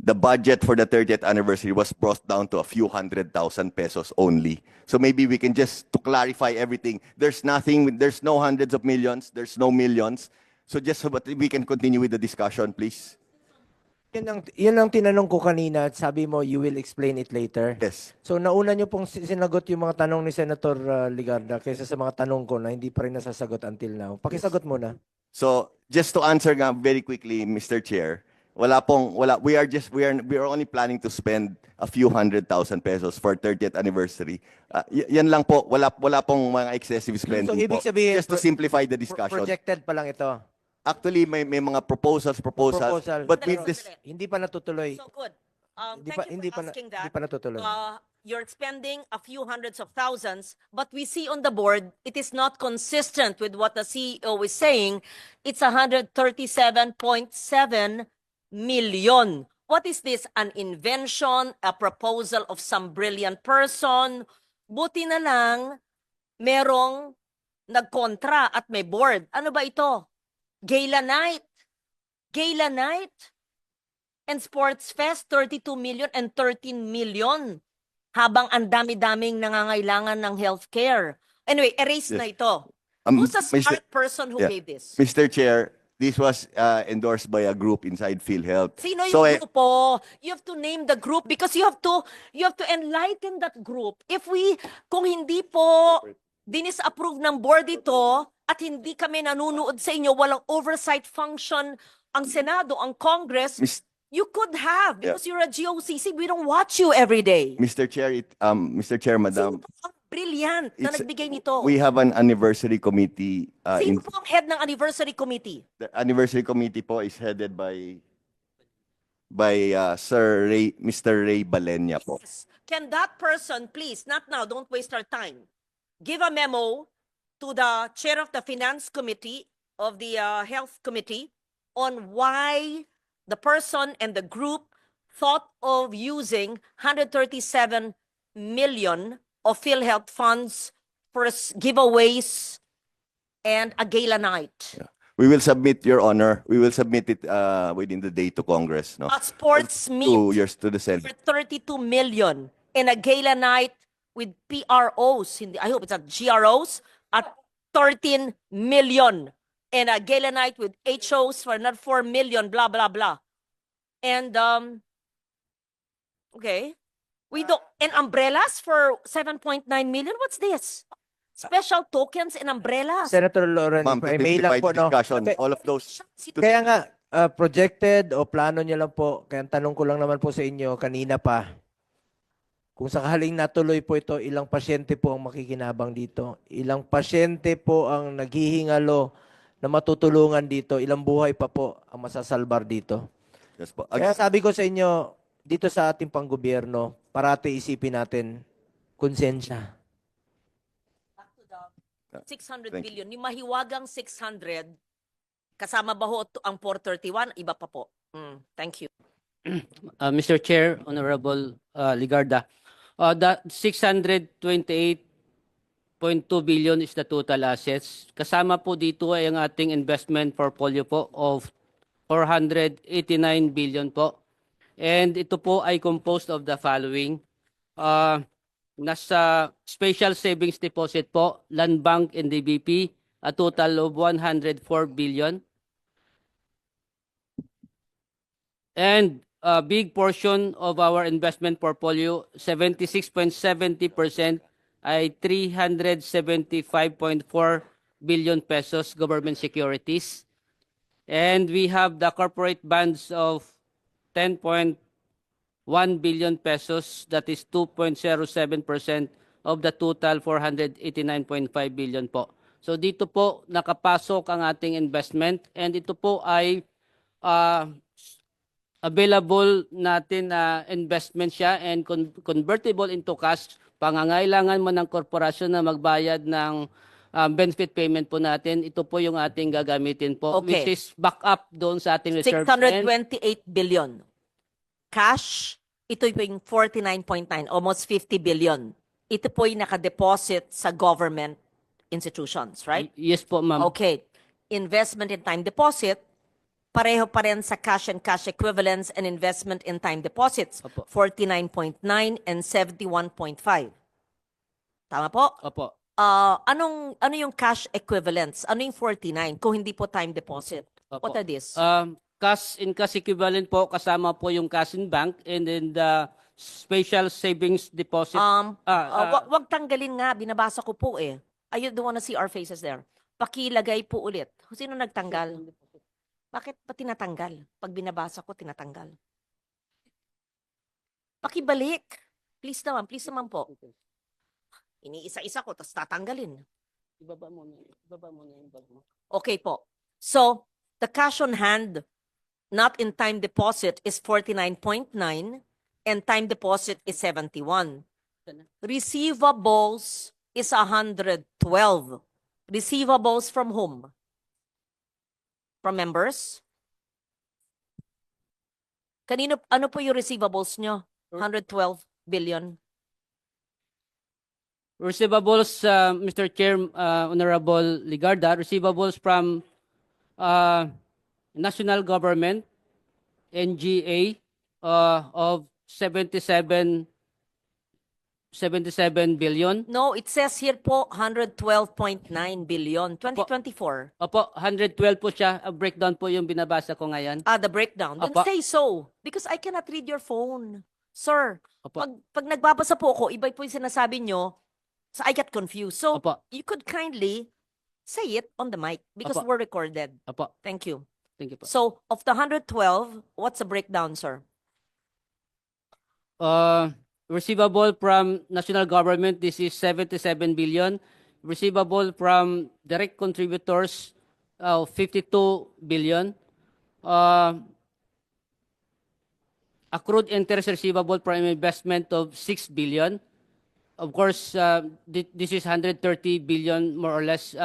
the budget for the 30th anniversary was brought down to a few 100,000 pesos only. So maybe we can just, to clarify everything, there's nothing, there's no hundreds of millions, there's no millions. So just so that we can continue with the discussion, please. Yun ang tinanong ko kanina at sabi mo, you will explain it later. Yes. So nauna nyo pong sinagot yung mga tanong ni Senator Ligarda kaysa sa mga tanong ko na hindi pa rin nasasagot until now. Pakisagot muna. So just to answer nga very quickly, Mr. Chair, we are only planning to spend a few 100,000 pesos for 30th anniversary. Yan lang po, wala pong mga excessive spending So ibig po. sabihin, Just to simplify the discussion. projected pa lang ito. Actually, may mga proposals, Proposal. but Pero with this, hindi pa natutuloy. So good. Hindi Thank pa, you hindi for pa, asking hindi that. pa natutuloy. You're spending a few hundreds of thousands, but we see on the board, it is not consistent with what the CEO is saying. It's 137.7 million. What is this? An invention, a proposal of some brilliant person? Buti na lang, merong nagkontra at may board. Ano ba ito? Gala night. Gala night. And Sports Fest, 32 million and 13 million. Habang ang dami-daming nangangailangan ng healthcare. Anyway, erase na ito. Who's the smart person who made this? Mr. Chair, this was endorsed by a group inside PhilHealth. Sino So, yung grupo? You have to name the group because you have to enlighten that group. Kung hindi po dinis-approve ng board ito at hindi kami nanunood sa inyo, walang oversight function ang Senado, ang Congress, you could have because you're a GOCC. We don't watch you every day. Mr. Chair, Madam, Sino po ang brilliant na nagbigay nito? we have an anniversary committee. Sino po ang head ng anniversary committee? The anniversary committee po is headed by Mr. Ray Balenya po. Yes. Can that person, please, not now, don't waste our time, give a memo to the chair of the finance committee of the health committee on why the person and the group thought of using 137 million of PhilHealth funds for giveaways and a gala night. We will submit, Your Honor. We will submit it within the day to Congress. No? A sports meet To the Senate. for 32 million and a gala night with PROs, I hope it's not GROs, at 13 million. And a gala night with HOs for another 4 million, blah, blah, blah. And, okay. And umbrellas for 7.9 million? What's this? Special tokens and umbrellas? Senator Lauren, Ma'am, to may lang simplify po, the no? discussion, all of those. Kaya nga, projected o plano niyo lang po, kaya ang tanong ko lang naman po sa inyo kanina pa, kung sakaling natuloy po ito, ilang pasyente po ang makikinabang dito? Ilang pasyente po ang naghihingalo na matutulungan dito? Ilang buhay pa po ang masasalbar dito? Yes po. Kaya sabi ko sa inyo, dito sa ating panggobyerno, parati isipin natin, konsensya. Back to the 600 Thank billion. Yung mahiwagang 600, kasama ba ho ang 431? Iba pa po. Thank you. Mr. Chair, Honorable Ligarda, the 628.2 billion is the total assets. Kasama po dito ay ang ating investment portfolio po of 489 billion po. And ito po ay composed of the following. Nasa special savings deposit po, Land Bank and DBP, a total of 104 billion. And a big portion of our investment portfolio, 76.70% ay 375.4 billion pesos government securities. And we have the corporate bonds of 10.1 billion pesos, that is 2.07% of the total 489.5 billion po. So dito po nakapasok ang ating investment and ito po ay available natin na investment siya and convertible into cash. Pangangailangan mo ng korporasyon na magbayad ng benefit payment po natin, ito po yung ating gagamitin po, Okay. which is back up doon sa ating reserve. 628 billion. Cash, ito yung 49.9, almost 50 billion. Ito po yung nakadeposit sa government institutions, right? Yes po, ma'am. Okay. Investment in time deposit, pareho pa rin sa cash and cash equivalents and investment in time deposits. Opo. 49.9 and 71.5. Tama po? Opo. Ano yung cash equivalents? Ano yung 49 kung hindi po time deposit? Opo. What are these? Cash in cash equivalent po, kasama po yung cash in bank and then the special savings deposit. Wag tanggalin nga, binabasa ko po eh. I don't wanna see our faces there. Pakilagay po ulit. Sino nagtanggal? Bakit pa tinatanggal? Pag binabasa ko, tinatanggal. Pakibalik. Please naman po. Iniisa-isa ko, tapos tatanggalin. Ibaba mo na yung bag mo. Okay po. So, the cash on hand, not in time deposit, is 49.9 and time deposit is 71. Receivables is 112. Receivables from whom? From members? Ano po yung receivables nyo? 112 billion. Receivables, Mr. Chair, Honorable Ligarda, receivables from national government, NGA, of 77 billion. No, it says here po 112.9 billion. 2024. Opo, 112 po siya. A breakdown po yung binabasa ko ngayon. The breakdown. Then Apa. say so. Because I cannot read your phone. Sir, Opo. pag nagbabasa po ako, iba po yung sinasabi nyo, so I get confused. So, Opo. you could kindly say it on the mic because Opo. we're recorded. Opo. Thank you. Thank you po. So, of the 112, what's the breakdown, sir? Receivable from national government, this is 77 billion. Receivable from direct contributors, 52 billion. Accrued interest receivable from investment of 6 billion. Of course, this is 130 billion more or less,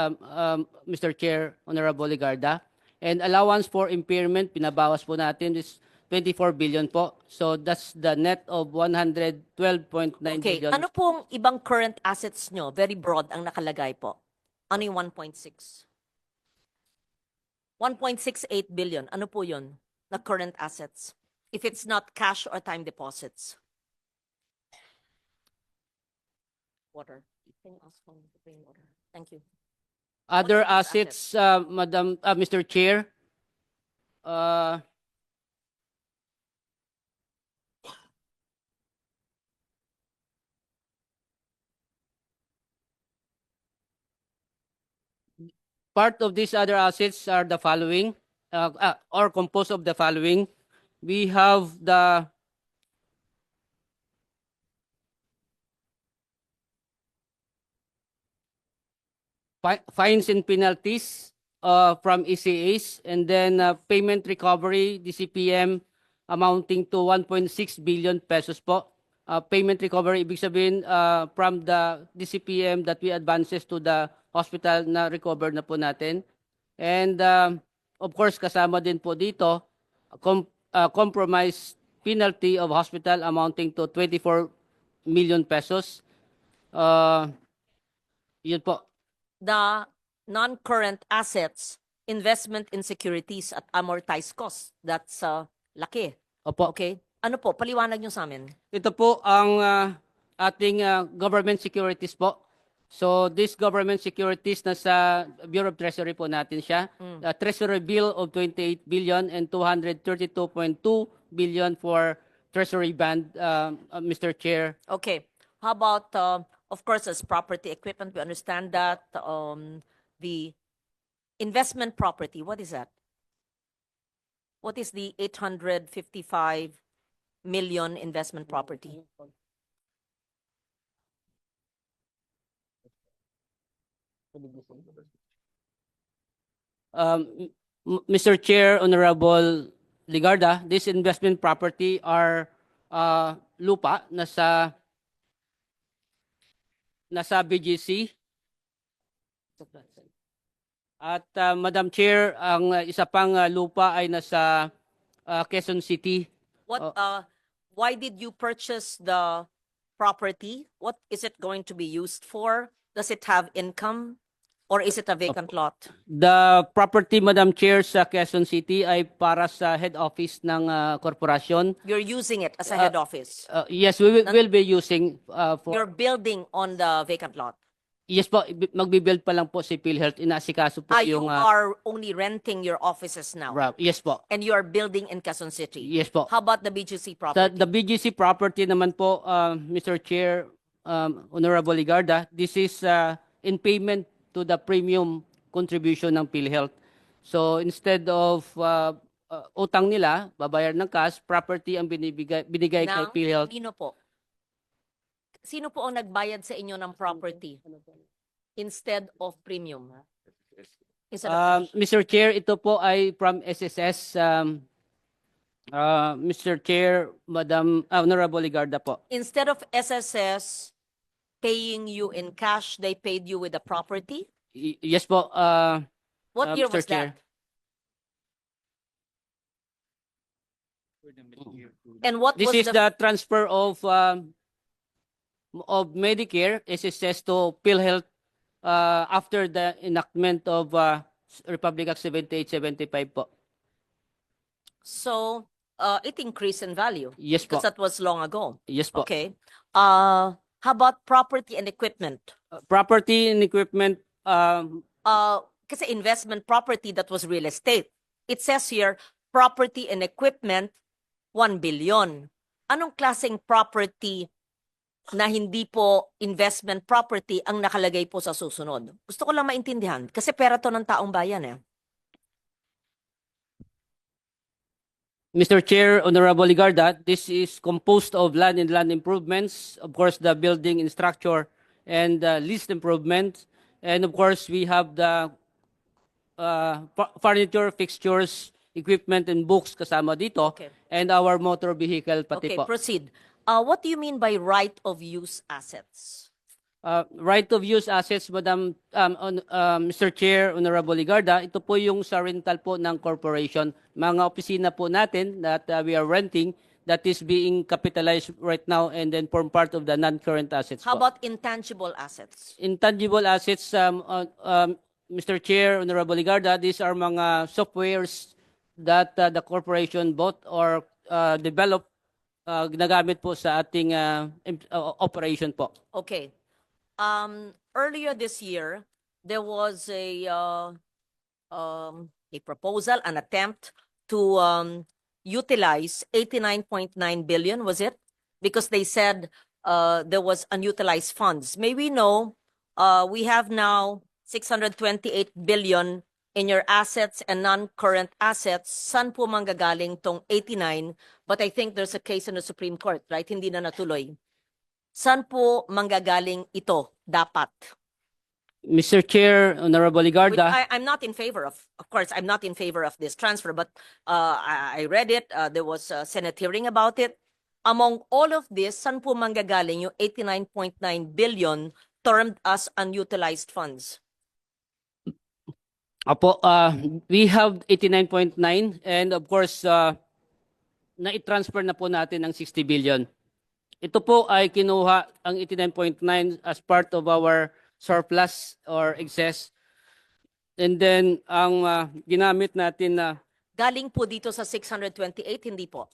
Mr. Chair, Honorable Ligarda. And allowance for impairment, pinabawas po natin, is 24 billion po. So that's the net of 112.9 Okay, billion. ano pong ibang current assets nyo? Very broad ang nakalagay po. Ano yung 1.6? 1.68 billion. Ano po yun na current assets? If it's not cash or time deposits. Water. Can you ask for me to bring water? Thank you. Other What's the assets, Mr. Chair, part of these other assets are the following, or composed of the following. We have the fines and penalties from ECAs, and then payment recovery, DCPM, amounting to 1.6 billion pesos po. Payment recovery, ibig sabihin from the DCPM that we advances to the hospital na recover na po natin. And of course, kasama din po dito, compromise penalty of hospital amounting to 24 million pesos. Yun po. The non-current assets, investment in securities at amortized costs. That's laki. Opo. Okay? Ano po? Paliwanag nyo sa amin. Ito po ang ating government securities po. So this government securities nasa Bureau of Treasury po natin siya. Treasury bill of 28 billion and 232.2 billion for Treasury bond, Mr. Chair. Okay. How about, of course, as property equipment, we understand that the investment property, what is that? What is the 855 million investment property? Mr. Chair, Honorable Ligarda, this investment property are lupa nasa BGC. At Madam Chair, ang isa pang lupa ay nasa Quezon City. Why did you purchase the property? What is it going to be used for? Does it have income? Or is it a vacant lot? The property, Madam Chair, sa Quezon City ay para sa head office ng korporasyon. You're using it as a head office. Yes, we will be using for... You're building on the vacant lot. Yes po, magbibuild pa lang po si PhilHealth. Inaasikaso po You yung... are only renting your offices now. Yes po. And you are building in Quezon City. Yes po. How about the BGC property? The BGC property naman po, Mr. Chair, Honorable Ligarda, this is in payment to the premium contribution ng PhilHealth. So instead of utang nila, babayar ng cash, property ang binigay kay Ng PhilHealth. Sino po? Sino po ang nagbayad sa inyo ng property instead of premium? Instead of cash? Mr. Chair, ito po ay from SSS. Mr. Chair, Madam Honorable Ligarda po. Instead of SSS paying you in cash, they paid you with the property? Yes po. What year Mr. was Chair. that? And what This was is the transfer of Medicare SSS to PhilHealth after the enactment of Republic Act 7875 po. So, it increased in value Yes po. because that was long ago. Yes po. Okay. How about property and equipment? Property and equipment, Kasi investment property, that was real estate. It says here, property and equipment, 1 billion. Anong klaseng property na hindi po investment property ang nakalagay po sa susunod? Gusto ko lang maintindihan kasi pera to ng taong bayan eh. Mr. Chair, Honorable Ligarda, this is composed of land and land improvements, of course, the building and structure and lease improvements, and of course, we have the furniture, fixtures, equipment, and books kasama dito, Okay. and our motor vehicle pati Okay, po. proceed. What do you mean by right of use assets? Right of use assets, Madam, Mr. Chair, Honorable Ligarda, ito po yung sa rental po ng corporation. Mga opisina po natin that we are renting that is being capitalized right now and then form part of the non-current assets How po. about intangible assets? Intangible assets, Mr. Chair, Honorable Ligarda, these are mga softwares that the corporation bought or developed, ginagamit po sa ating operation po. Okay. Earlier this year, there was a proposal, an attempt to utilize 89.9 billion, was it? Because they said there was unutilized funds. May we know, we have now 628 billion in your assets and non-current assets. Saan po manggagaling tong 89? But I think there's a case in the Supreme Court, right? Hindi na natuloy. Saan po manggagaling ito dapat? Mr. Chair, Honorable Which Ligarda, I'm not in favor of. Of course, I'm not in favor of this transfer, but I read it. There was a Senate hearing about it. Among all of this, saan po manggagaling yung 89.9 billion termed as unutilized funds? Apo, we have 89.9 and of course, na-transfer na po natin ang 60 billion. Ito po ay kinuha ang 89.9 as part of our surplus or excess. And then, ang ginamit natin na Galing po dito sa 628, hindi po.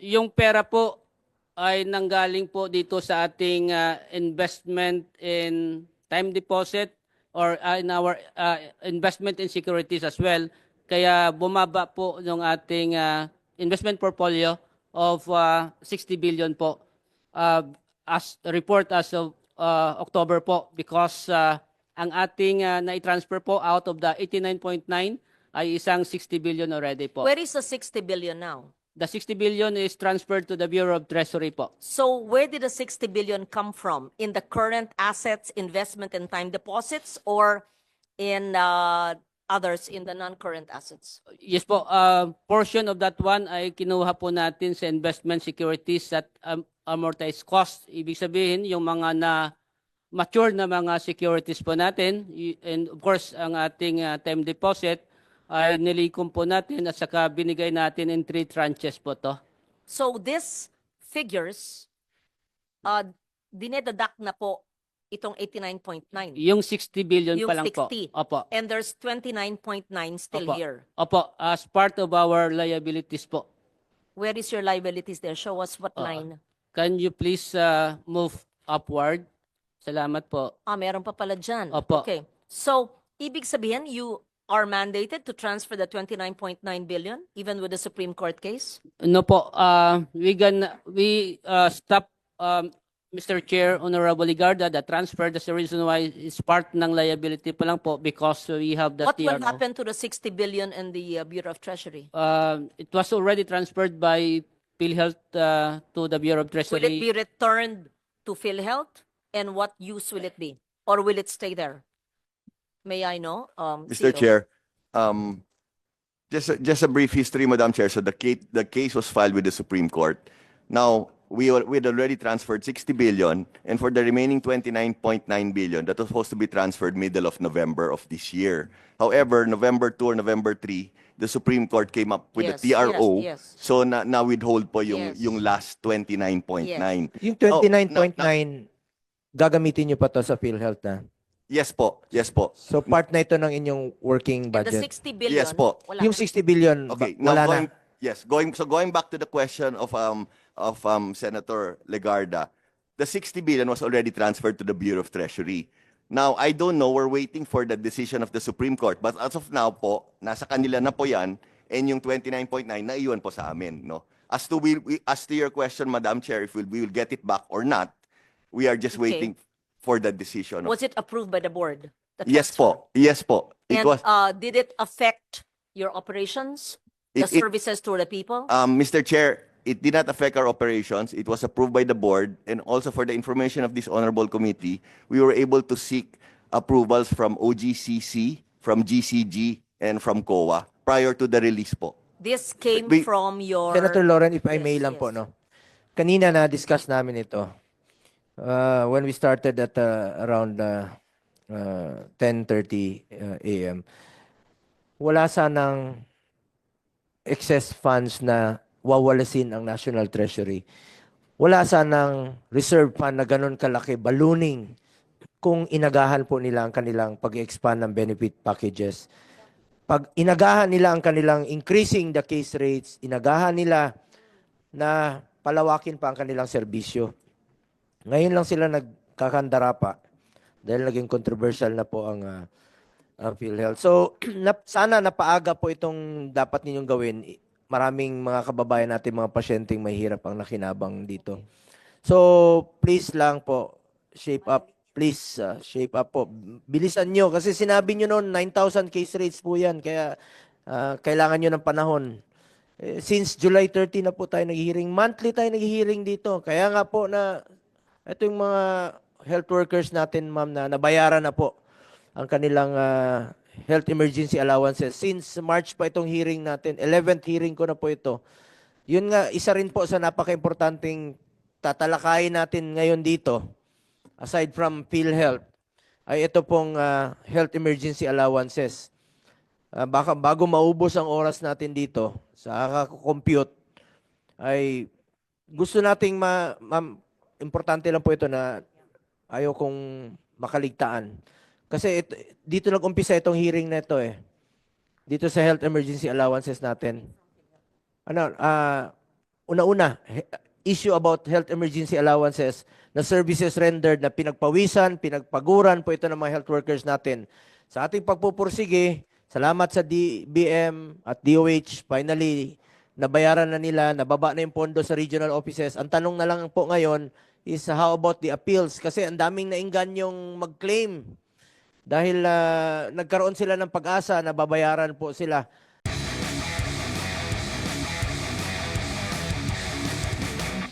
yung pera po ay nanggaling po dito sa ating investment in time deposit or in our investment in securities as well. Kaya bumaba po yung ating investment portfolio of 60 billion po as report as of October po because ang ating na-transfer po out of the 89.9 ay isang 60 billion already po. Where is the 60 billion now? The 60 billion is transferred to the Bureau of Treasury po. So where did the 60 billion come from? In the current assets, investment, and time deposits, or in others in the non-current assets? Yes po, portion of that one ay kinuha po natin sa investment securities at amortized cost. Ibig sabihin, yung mga na mature na mga securities po natin, and of course, ang ating time deposit, ay nilikom po natin at saka binigay natin in 3 tranches po to. So this figures, dinededuct na po itong 89.9. Yung 60 billion Yung pa lang 60. po. Opo. And there's 29.9 still Opo. here. Opo, as part of our liabilities po. Where is your liabilities there? Show us what Oo. line. Can you please move upward? Salamat po. Meron pa pala dyan. Opo. Okay. So, ibig sabihin, you are mandated to transfer the 29.9 billion even with the Supreme Court case? No po, we stop Mr. Chair, Honorable Ligarda, the transfer, that's the reason why it's part ng liability pa lang po because we have the What will TRO. happen to the 60 billion in the Bureau of Treasury? It was already transferred by PhilHealth to the Bureau of Will it Treasury. be returned to PhilHealth? And what use will it be? Or will it stay there? May I know? Mr. CEO? Chair, just a brief history, Madam Chair. So the case was filed with the Supreme Court. Now, we had already transferred 60 billion, and for the remaining 29.9 billion, that was supposed to be transferred middle of November of this year. However, November 2 or November 3, the Supreme Court came up with Yes, the TRO. yes. So na withhold po Yes. yung last 29.9. Yung Oh, 29.9, gagamitin nyo pa to sa PhilHealth na. Yes po. Yes po. So part na ito ng inyong working And the budget. 60 billion? Yes po. Wala. Yung 60 billion, Okay, wala now na. going back to the question of Senator Legarda, the 60 billion was already transferred to the Bureau of Treasury. Now, I don't know, we're waiting for the decision of the Supreme Court, but as of now po, nasa kanila na po 'yan, and yung 29.9 naiwan po sa amin, no? As to your question, Madam Chair, if we will get it back or not, we are just Okay. waiting for the decision. Was it approved by the board? The Yes transfer? po. Yes po. It And was did it affect your operations? The It- services to the people? Mr. Chair, it did not affect our operations. It was approved by the board, and also for the information of this honorable committee, we were able to seek approvals from OGCC, from GCG, and from COA prior to the release po. This came we- from your... Senator Lauren, if I Yes, may lang po, yes. no? Kanina na-discuss namin ito. When we started at around 10:30 a.m., wala sanang excess funds na wawalasin ang National Treasury. Wala sanang reserve fund na ganun kalaki, ballooning, kung inagahan po nila ang kanilang pag-expand ng benefit packages. Pag inagahan nila ang kanilang increasing the case rates, inagahan nila na palawakin pa ang kanilang serbisyo. Ngayon lang sila nagkakandara pa dahil naging controversial na po ang PhilHealth. So, sana napaaga po itong dapat ninyong gawin. Maraming mga kababayan natin, mga pasyenteng mahirap ang nakinabang dito. So, please lang po, shape up. Please, shape up po. Bilisan nyo. Kasi sinabi nyo noon, 9,000 case rates po yan. Kaya, kailangan nyo ng panahon. Since July 30 na po tayo nag-hearing. Monthly tayo nag-hearing dito. Kaya nga po na, ito yung mga health workers natin, ma'am, na nabayaran na po ang kanilang health emergency allowances. Since March pa itong hearing natin, 11th hearing ko na po ito. Yun nga, isa rin po sa napaka-importanting tatalakayin natin ngayon dito, aside from PhilHealth, ay ito pong health emergency allowances. Baka bago maubos ang oras natin dito sa compute ay gusto nating importante lang po ito na ayaw kong makaligtaan. Kasi dito nag-umpisa itong hearing na ito eh. Dito sa health emergency allowances natin. Una-una, issue about health emergency allowances na services rendered na pinagpawisan, pinagpaguran po ito ng mga health workers natin. Sa ating pagpupursige, salamat sa DBM at DOH, finally, nabayaran na nila, nababa na yung pondo sa regional offices. Ang tanong na lang po ngayon is how about the appeals? Kasi ang daming naingganyong mag-claim. Dahil nagkaroon sila ng pag-asa na babayaran po sila.